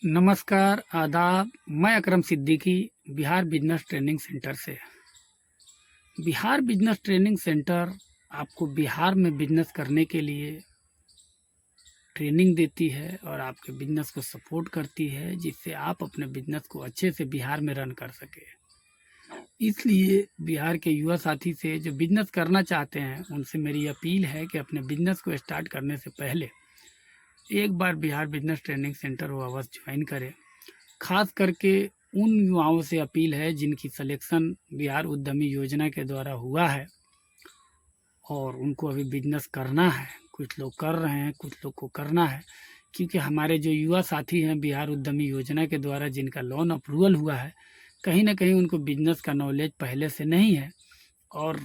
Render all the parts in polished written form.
नमस्कार, आदाब। मैं Akram Siddiqui Bihar business training centre से। बिहार बिजनेस ट्रेनिंग सेंटर आपको बिहार में बिजनेस करने के लिए ट्रेनिंग देती है और आपके बिजनेस को सपोर्ट करती है, जिससे आप अपने बिजनेस को अच्छे से बिहार में रन कर सके। इसलिए बिहार के युवा साथी से जो बिजनेस करना चाहते हैं, उनसे मेरी अपील है कि अपने बिजनेस को स्टार्ट करने से पहले एक बार बिहार बिजनेस ट्रेनिंग सेंटर वो अवश्य ज्वाइन करें। खास करके उन युवाओं से अपील है जिनकी सिलेक्शन बिहार उद्यमी योजना के द्वारा हुआ है और उनको अभी बिजनेस करना है। कुछ लोग कर रहे हैं, कुछ लोग को करना है, क्योंकि हमारे जो युवा साथी हैं बिहार उद्यमी योजना के द्वारा जिनका लोन अप्रूवल हुआ है, कहीं ना कहीं उनको बिजनेस का नॉलेज पहले से नहीं है और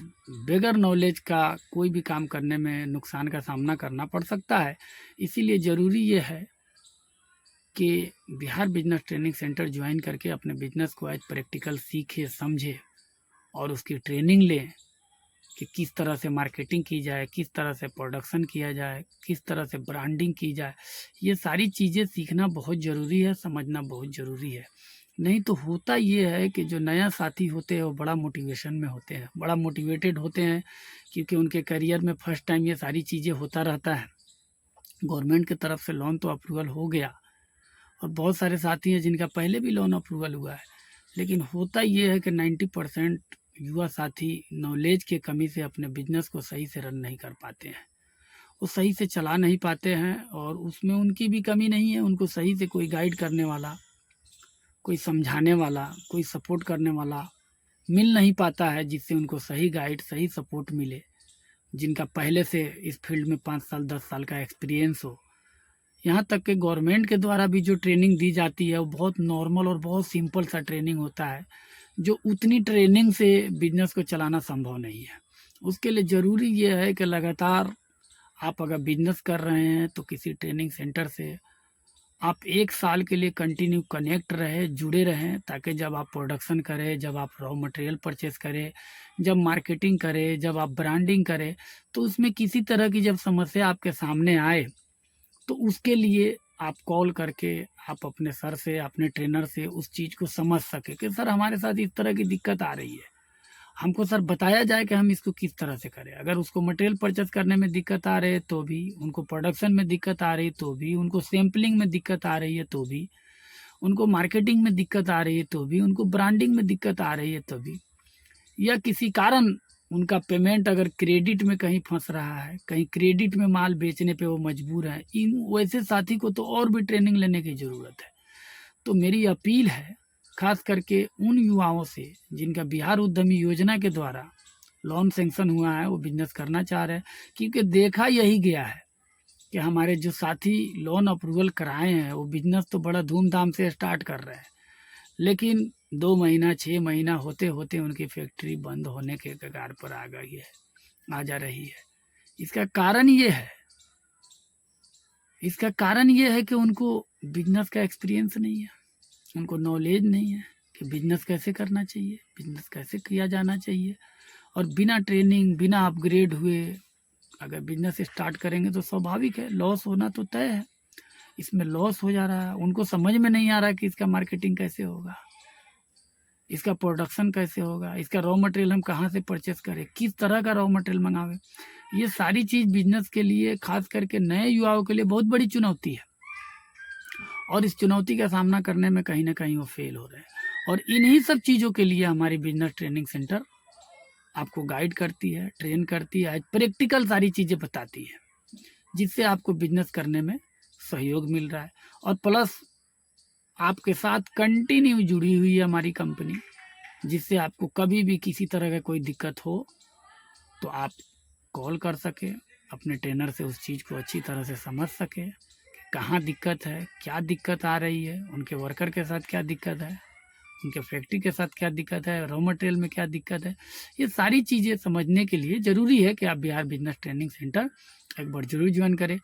बगैर नॉलेज का कोई भी काम करने में नुकसान का सामना करना पड़ सकता है। इसीलिए ज़रूरी ये है कि Bihar business training centre join करके अपने बिजनेस को आज प्रैक्टिकल सीखे, समझे और उसकी ट्रेनिंग लें कि किस तरह से मार्केटिंग की जाए, किस तरह से प्रोडक्शन किया जाए, किस तरह से ब्रांडिंग की जाए। ये सारी चीज़ें सीखना बहुत ज़रूरी है, समझना बहुत ज़रूरी है। नहीं तो होता ये है कि जो नया साथी होते हैं वो बड़ा मोटिवेशन में होते हैं, बड़ा मोटिवेटेड होते हैं, क्योंकि उनके करियर में फर्स्ट टाइम ये सारी चीज़ें होता रहता है। गवर्नमेंट की तरफ से लोन तो अप्रूवल हो गया और बहुत सारे साथी हैं जिनका पहले भी लोन अप्रूवल हुआ है, लेकिन होता ये है कि 90% युवा साथी नॉलेज के कमी से अपने बिजनेस को सही से रन नहीं कर पाते हैं, वो सही से चला नहीं पाते हैं और उसमें उनकी भी कमी नहीं है। उनको सही से कोई गाइड करने वाला, कोई समझाने वाला, कोई सपोर्ट करने वाला मिल नहीं पाता है, जिससे उनको सही गाइड, सही सपोर्ट मिले, जिनका पहले से इस फील्ड में 5 साल 10 साल का एक्सपीरियंस हो। यहाँ तक कि गवर्नमेंट के द्वारा भी जो ट्रेनिंग दी जाती है वो बहुत नॉर्मल और बहुत सिंपल सा ट्रेनिंग होता है, जो उतनी ट्रेनिंग से बिजनेस को चलाना संभव नहीं है। उसके लिए ज़रूरी ये है कि लगातार आप अगर बिजनेस कर रहे हैं तो किसी ट्रेनिंग सेंटर से आप 1 साल के लिए कंटिन्यू कनेक्ट रहे, जुड़े रहें, ताकि जब आप प्रोडक्शन करें, जब आप रॉ मटेरियल परचेस करें, जब मार्केटिंग करें, जब आप ब्रांडिंग करें, तो उसमें किसी तरह की जब समस्या आपके सामने आए तो उसके लिए आप कॉल करके आप अपने सर से, अपने ट्रेनर से उस चीज़ को समझ सके कि सर हमारे साथ इस तरह की दिक्कत आ रही है, हमको सर बताया जाए कि हम इसको किस तरह से करें। अगर उसको मटेरियल परचेस करने में दिक्कत आ रही है तो भी, उनको प्रोडक्शन में दिक्कत आ रही है तो भी, उनको सैम्पलिंग में दिक्कत आ रही है तो भी, उनको मार्केटिंग में दिक्कत आ रही है तो भी, उनको ब्रांडिंग में दिक्कत आ रही है तो भी, या किसी कारण उनका पेमेंट अगर क्रेडिट में कहीं फंस रहा है, कहीं क्रेडिट में माल बेचने पे वो मजबूर है, इन वैसे साथी को तो और भी ट्रेनिंग लेने की ज़रूरत है। तो मेरी अपील है खास करके उन युवाओं से जिनका बिहार उद्यमी योजना के द्वारा लोन सेंक्शन हुआ है, वो बिजनेस करना चाह रहे हैं, क्योंकि देखा यही गया है कि हमारे जो साथी लोन अप्रूवल कराए हैं वो बिजनेस तो बड़ा धूमधाम से स्टार्ट कर रहे हैं, लेकिन 2 महीना 6 महीना होते होते उनकी फैक्ट्री बंद होने के कगार पर आ गई है, आ जा रही है। इसका कारण ये है, इसका कारण ये है कि उनको बिजनेस का एक्सपीरियंस नहीं है, उनको नॉलेज नहीं है कि बिजनेस कैसे करना चाहिए, बिजनेस कैसे किया जाना चाहिए। और बिना ट्रेनिंग, बिना अपग्रेड हुए अगर बिजनेस स्टार्ट करेंगे तो स्वाभाविक है लॉस होना तो तय है। इसमें लॉस हो जा रहा है, उनको समझ में नहीं आ रहा कि इसका मार्केटिंग कैसे होगा, इसका प्रोडक्शन कैसे होगा, इसका रॉ मटेरियल हम कहाँ से परचेस करें, किस तरह का रॉ मटेरियल मंगावें। ये सारी चीज़ बिजनेस के लिए, खास करके नए युवाओं के लिए बहुत बड़ी चुनौती है और इस चुनौती का सामना करने में कहीं ना कहीं वो फेल हो रहे हैं। और इन्हीं सब चीज़ों के लिए हमारी बिजनेस ट्रेनिंग सेंटर आपको गाइड करती है, ट्रेन करती है, प्रैक्टिकल सारी चीज़ें बताती है, जिससे आपको बिजनेस करने में सहयोग मिल रहा है। और प्लस आपके साथ कंटिन्यू जुड़ी हुई है हमारी कंपनी, जिससे आपको कभी भी किसी तरह का कोई दिक्कत हो तो आप कॉल कर सके, अपने ट्रेनर से उस चीज़ को अच्छी तरह से समझ सके कि कहाँ दिक्कत है, क्या दिक्कत आ रही है, उनके वर्कर के साथ क्या दिक्कत है, उनके फैक्ट्री के साथ क्या दिक्कत है, रॉ मटेरियल में क्या दिक्कत है। ये सारी चीज़ें समझने के लिए ज़रूरी है कि आप बिहार बिजनेस ट्रेनिंग सेंटर एक बार ज़रूर ज्वाइन करें।